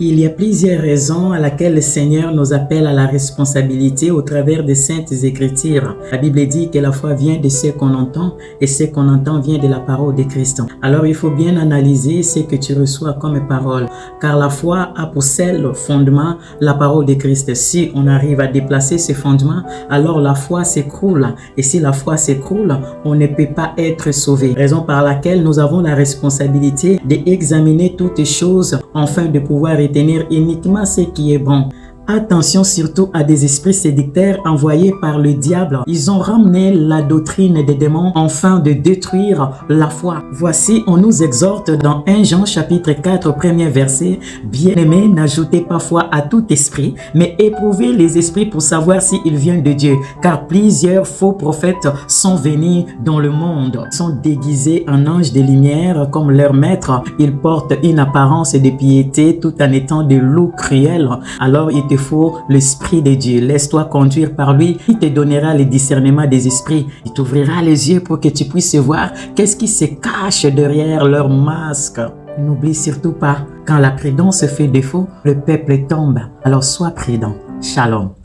Il y a plusieurs raisons à laquelle le Seigneur nous appelle à la responsabilité au travers des saintes écritures. La Bible dit que la foi vient de ce qu'on entend et ce qu'on entend vient de la parole de Christ. Alors il faut bien analyser ce que tu reçois comme parole, car la foi a pour seul fondement la parole de Christ. Si on arrive à déplacer ce fondement, alors la foi s'écroule. Et si la foi s'écroule, on ne peut pas être sauvé. Raison par laquelle nous avons la responsabilité d'examiner toutes choses afin de pouvoir retenir uniquement ce qui est bon. Attention surtout à des esprits séducteurs envoyés par le diable. Ils ont ramené la doctrine des démons afin de détruire la foi. Voici, on nous exhorte dans 1 Jean chapitre 4, premier verset. Bien-aimés, n'ajoutez pas foi à tout esprit, mais éprouvez les esprits pour savoir s'ils viennent de Dieu. Car plusieurs faux prophètes sont venus dans le monde, sont déguisés en anges de lumière comme leur maître. Ils portent une apparence de piété tout en étant de loups cruels. Alors il te faut l'Esprit de Dieu. Laisse-toi conduire par lui. Il te donnera le discernement des esprits. Il t'ouvrira les yeux pour que tu puisses voir qu'est-ce qui se cache derrière leur masque. N'oublie surtout pas, quand la prudence fait défaut, le peuple tombe. Alors sois prudent. Shalom.